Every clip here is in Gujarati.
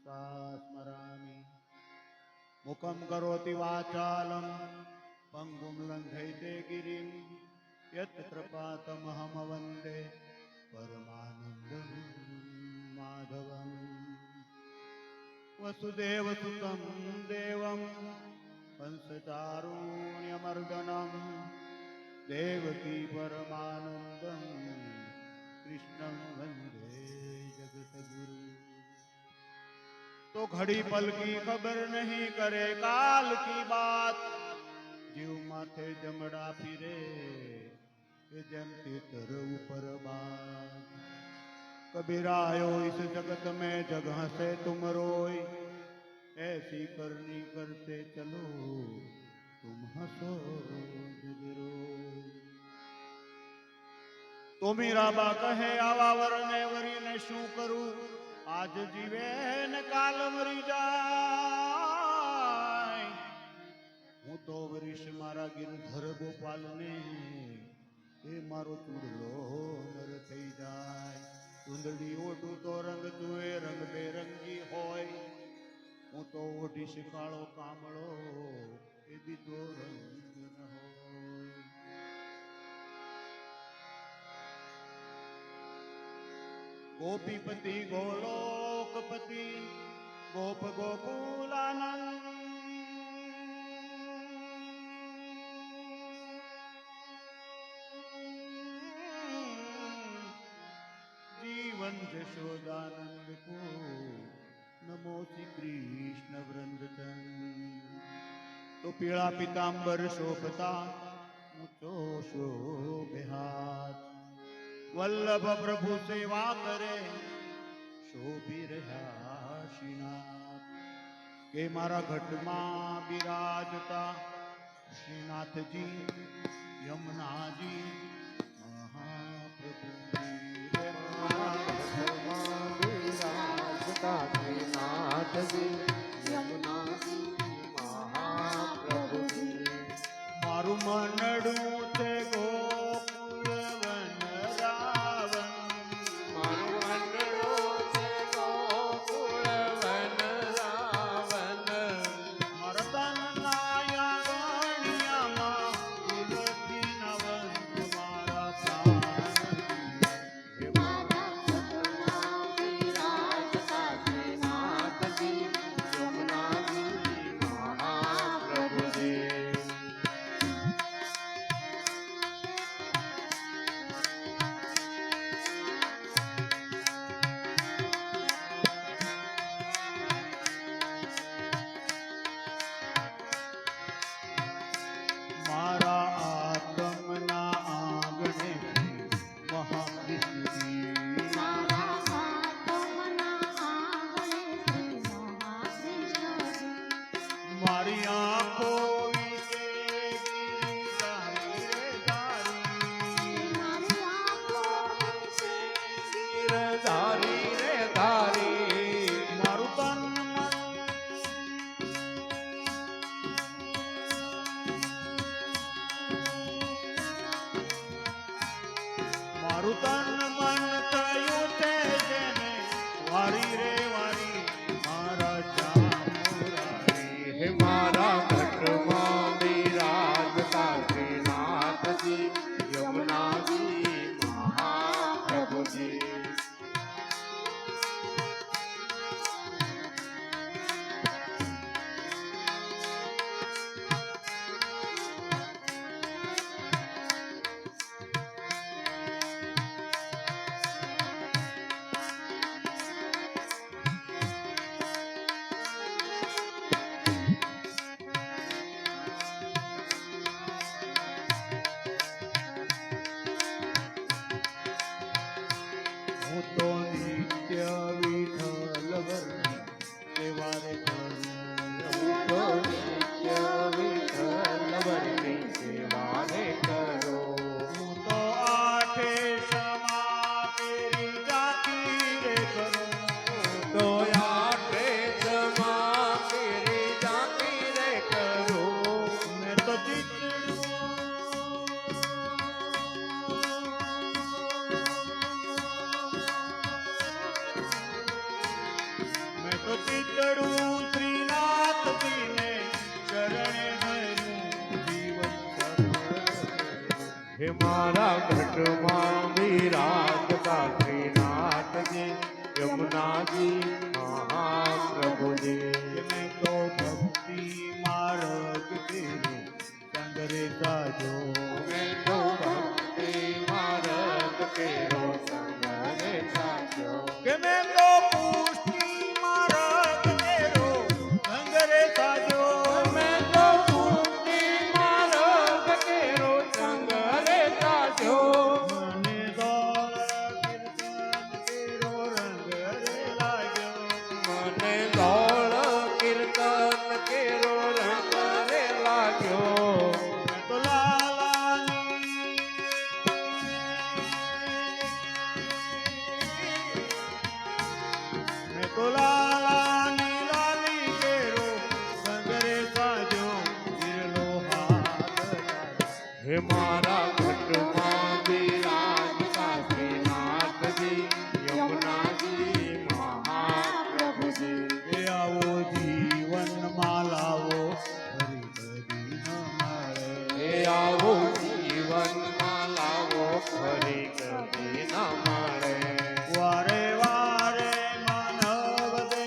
स्मरामि मुखं करोति वाचालं पंगुं लंघयते गिरिं यत्कृपातमहं वन्दे परमानन्दं माधवम् वसुदेवसुतं देवं कंसचारूण्यमर्दनं देवकी परमानन्दं कृष्णं वन्दे जगद्गुरु। तो घड़ी पल की खबर नहीं करे काल की बात, जीव माथे जमड़ा फिरे जम तीतर ऊपर बात। कबीर आयो इस जगत में जगह से तुम रोई, ऐसी करनी करते चलो तुम हंसो जग रोई। तो मीरा बा कहे आवा वरने वरी ने शू करूं, आज जीवे ने काल मरी जाय। हूँ तो वरीश मारा गिरधर गोपाल ने ए मारो चूड़लो नर थई जाय। चूंदड़ी ओढू तो रंग जुए रंग बेरंगी होय, हूँ तो ओढीश काळो कामळो ए बीजो रंग न होय। गोपीपति गोलोकपति गोप गोकुलानंद, जीवन जशोदानंद को नमो श्री कृष्ण वृंदचंद। तो पीड़ा पीतांबर शोभता ऊंचो शोभे हाथ, वल्लभ प्रभु सेवा करे शोभी રહ્યા શ્રીનાથ। કે મારા ઘટમાં બિરાજતા શ્રીનાથજી યમુનાજી મહાપ્રભુજી। બિરાજતા શ્રીનાથજી યમુનાજી મહાપ્રભુજી। મારું મનડું છે હે મારા ઘટમાં વિરાજતા શ્રીનાથજી યમુનાજી મહાપ્રભુજી મેં તો ભક્તિ માર્ગ તેરો સંગ રે સાજો મેં તો ભક્તિ માર્ગ તેરો સંગ રે સાચ્યો કે મેં તો પુષ્ટિ માર્ગ તેરો સંગ રે સાજો મેં તો પુષ્ટિ માર્ગ તેરો સંગ રે સાચ્યો મને દોડ કીર્તન તેરો રંગ રે લાગ્યો મને દોડ કીર્તન કેરો રંગ રે લાગ્યો મેં તો લાલાની મેં તો લાલાની લાલી કેરો સંગ રે સાજો વિરલો હાથ હે મારા ઘટમાં વિરાજતા શ્રીનાથજી યમુનાજી મહાપ્રભુજી એ આવો જીવનમાં લાવો ફરી કદી ન મળે હે આવો જીવનમાં લાવો ફરી કદી ન મળે વારે વારે માનવ દે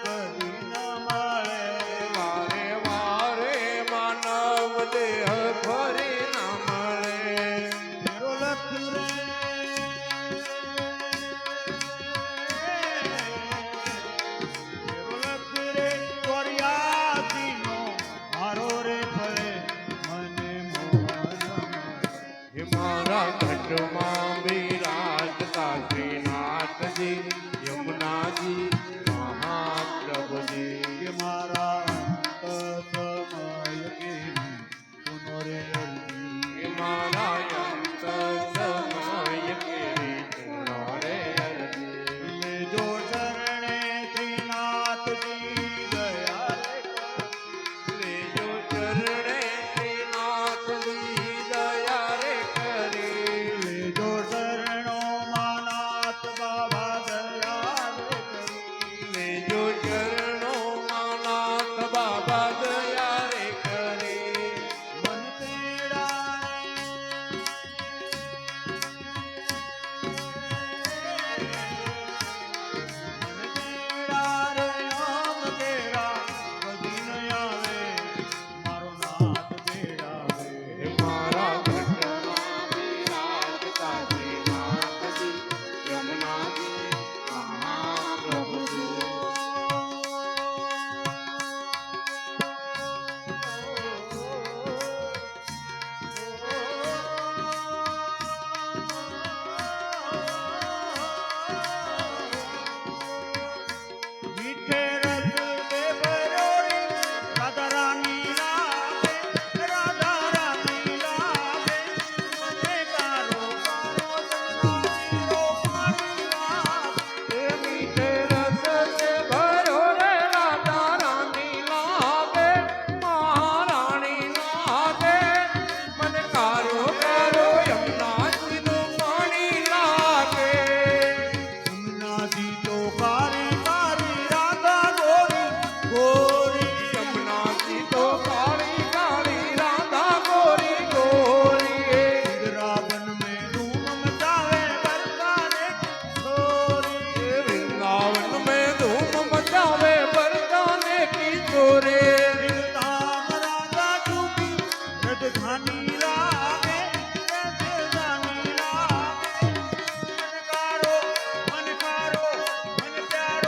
કદી ન મળે વારે વારે માનવ દેહ ફરી ન મળે તેરો લખ રે તેરો લખ રે ચોર્યાસીનો મારો રે ફરે મને મોહન હે મારા ઘટમાં વિરાજતા શ્રીનાથજી યમુનાજી મહાપ્રભુજી કે મારા અંત સમય કેવી સુનો રે અરજી હે મારા અંત સમય કેરી સુનો રે અરજી લેજો શરણે શ્રીનાથજી દયા રે લેજો ચરણે શ્રીનાથજી દયા રે કરી લેજો શરણો માનાથ બાબા દયા રે કરી લેજો ચરણો માનાથ બાબા દયા રે કરી મન તેડા રે આમ તેરા કદી ન આવે મારો નાથ બેડા હે રે મારા ઘટમાં વિરાજતા શ્રીનાથજી યમુનાજી મહાપ્રભુજી મીઠે રસ દે ભરોડી રાધા રાની લાગે રાધા રાની લાગે મને કારો કારો સન્નાસીરો પાણી લાગે હે મીઠે રસ સે ભરો રે રાધા રાની લાગે મહારાણી લાગે મને કારો કારો યમુનાજીનું પાણી લાગે યમુનાજી તો કારે કારી રાધા ગોરી ગોરી યમુનાજી તો કાળી કાળી રાધા ગોરી ગોરી વૃંદાવન में धूम मचावे बरसाने छोरी वृंदावन में धूम मचावे बरसाने की चोरे ताम राधा चुकी रजधानी लागे रजधानी लागे मन कारो मन प्यारो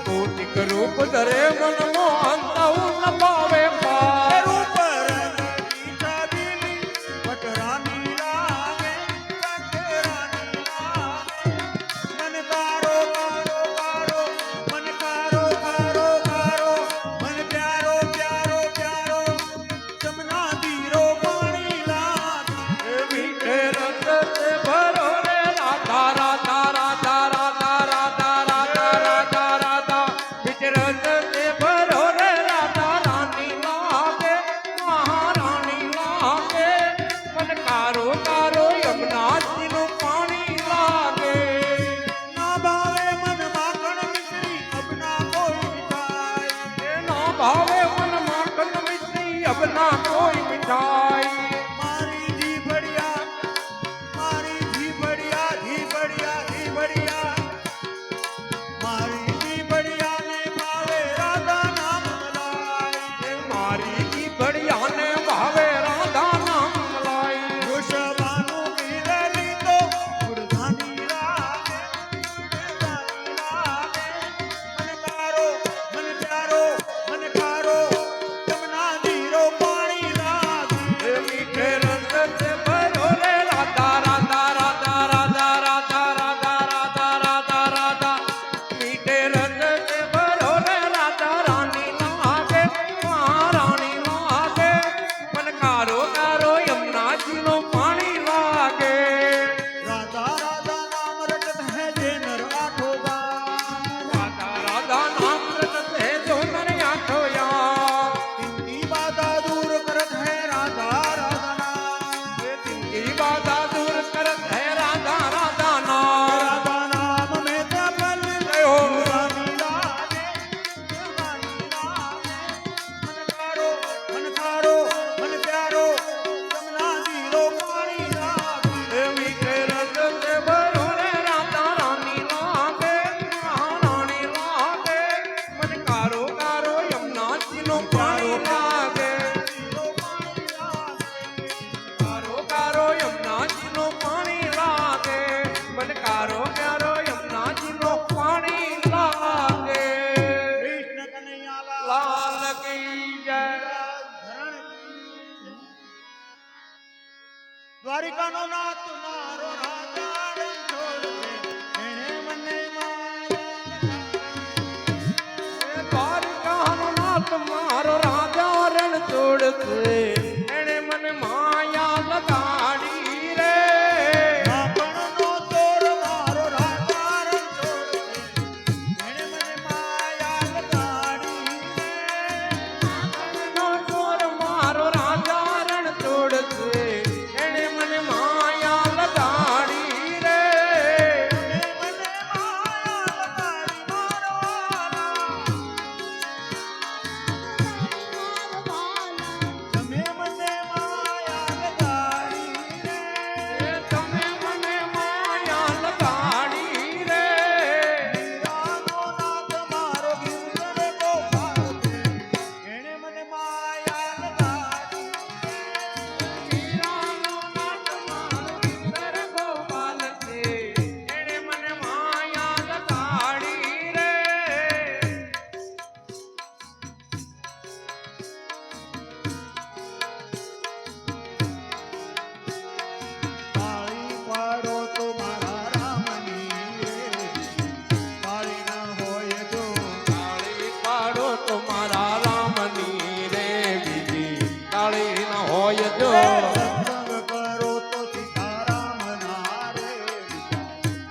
કૌતિક રૂપ ધરે મન મોહન તવું ન પાવે પાર રૂપ રંગની છબીલી પટરાની લાગે, પટરાની લાગે. મન કારો કારો કારો, મન કારો કારો કારો, મન પ્યારો પ્યારો પ્યારો, જમના ધીરો પાણી લાગે. મીઠે રંગ से भरो रे राधा राधा राधा राधा राधा राधा राधा राधा मीठे रंग से भरो रे राधा रानी लागे महारानी लागे मन कारो कारो यमुना जी નું પાણી લાગે ના ભાવે મન માખણ મિશ્રી અબના કોઈ મીઠાઈ. ના ભાવે મન માખણ મિશ્રી અબના કોઈ મીઠાઈ મારી જીભડિયા, મારી જીભડિયા, જીભડિયા, જીભડિયા. મારી જીભડિયાને ભાવે રાધા નામ મલાઈ. મારી જીભડિયાને ભાવે રાધા નામ મલાઈ વૃષભાનું પીરેલી તો ગુડધાની લાગે, ગુડધાની લાગે. મન કારો, મન પ્યારો, મન કારો, જમના ધીરો પાણી લાગે. મીઠે રંગ से भरो रे राधा राधा राधा राधा राधा राधा राधा राधा राधा मीठे रंग से भरो रे राधा रानी लागे महारानी लागे मन कारो कारो यमुना जी નું પાણી લાગે રાધા રાધા નામ રટત હૈ જે નર આઠો ગામ. રાધા રાધા નામ રટત હે જો નર આઠો યામ ઇનકી બાધા દૂર કરત હૈ રાધા રાધા નામ. તિનકી બાધા દૂર કરત હે રાધા રાધા નામ રાધા નામ મેં સફલ જય હો. રાની લાગે, રાની લાગે. મન કારો, મન કારો, મન પ્યારો, જમના ધીરો પાણી લાગે. મીઠે રંગ से भरो रे राधा रानी लागे महारानी लागे मन कारो कारो यमुना जी નું પાણી લાગે ધીરો પાણી લાગે. કારો કારો યમુના જી નું પાણી લાગે મન કારો કારો યમુના જી નું પાણી લાગે કૃષ્ણ કનૈયાલાલ લાલ કી જય દ્વારિકાનો નાથ મારો રાજા રણછોડ છે. એણે મને માયા દ્વારિકાનો નાથ મારો રાજા રણછોડ છે એણે મને માયા લગાડી રે માખણનો ચોર મારો રાજા રણછોડ છે. એણે મને માયા લગાડી. નો ચોર મારો રાજા રણછોડ છે એણે મને માયા લગાડી રે એણે મને માયા લગાડી મારો વાલા. તમે મને માયા લગાડી રે. તમે મને માયા લગાડી રે મીરાનો નાથ મારો ગિરધર ગોપાલ છે. એણે મને માયા લગાડી. મીરાનો નાથ મારો ગિરધર ગોપાલ છે એણે મને માયા લગાડી રે તાળી પાડો તો મારા રામની રે. તાળી ન હોય જો તાળી પાડો તો મારા રામની રે બીજી તાળી ન હોય જો સત્સંગ કરો તો સીતારામના રે.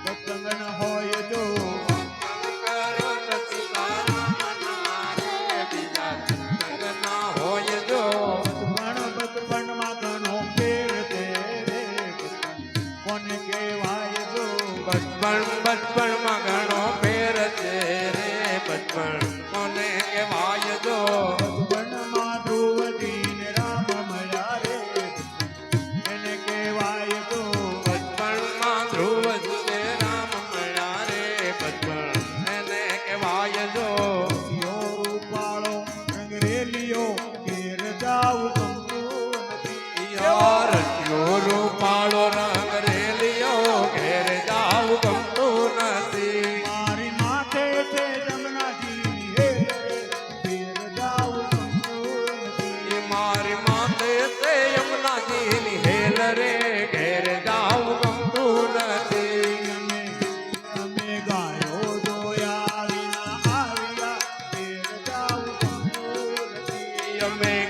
સત્સંગ ન હોય જો કરો તો સીતારામના રે બીજા સત્સંગ ના હોય જો બચપણમાં ઘણો ફેર છે રે. કોને કહેવાય જો બચપણમાં ઘણો ફેર છે રે બચપણ કોને કહેવાય જો બચપણમાં ધ્રુવજી ને રામ મળ્યા રે. એને કહેવાય જો બચપણમાં ધ્રુવ છે રામ મળ્યા રે બચપણ એને કહેવાય જો યો રૂપાળો રંગરેલિયો ઘેર જાવું ગમતું નથી. યાર યો રૂપાળો રંગ રેલિયો ઘેર જાવ ગમતું નથી મારી માથે છે જમનાજી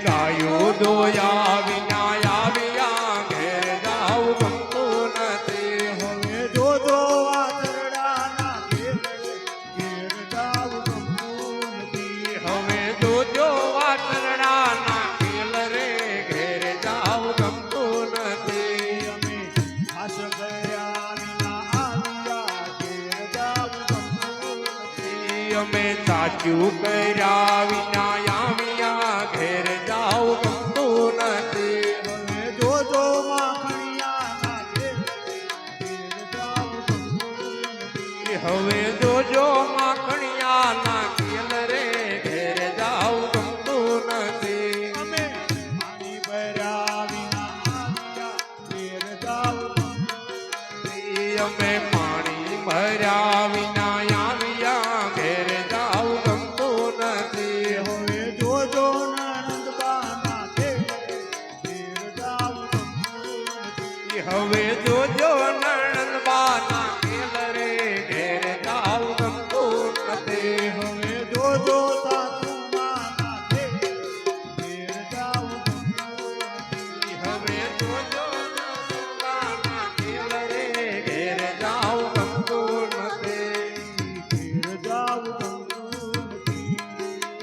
ગાયો દોયા વિના આવ્યા ઘેર જાવું ગમતું નથી. હવે જોજો વાછરડાના ઘેર જાવું ગમતું નથી. હવે જોજો વાછરડાના ખેલ રે ઘેર જાવું ગમતું નથી. અમે આશ કર્યા વિના આવ્યા ઘેર જાવું ગમતું નથી. અમે સાચું કર્યા વિના આવ્યા ઘેર જાવું ગમતું નથી. હવે જોજો માખણિયાના ઘેર જાવું ગમતું નથી. હવે જોજો માખણિયાના ખેલ રે ઘેર જાવું ગમતું નથી. અમે પાણી ભર્યા વિના આવ્યા ઘેર જાવું ગમતું નથી. અમે પાણી ભર્યા વિના આવ્યા ઘેર જાવું ગમતું નથી. હવે જોજો નણંદબાના ઘેર જાવું ગમતું નથી. હવે જોજો નણંદબાના ખેલ રે ઘેર જાવું ગમતું નથી. હવે જોજો સાસુમાના ઘેર જાવું ગમતું નથી. હવે જોજો નણંદબાના ખેલ રે ઘેર જાવું ગમતું નથી. ઘેર જાવું ગમતું નથી.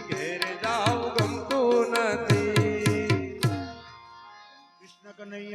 ઘેર જાવું ગમતું નથી. કૃષ્ણ કનૈયા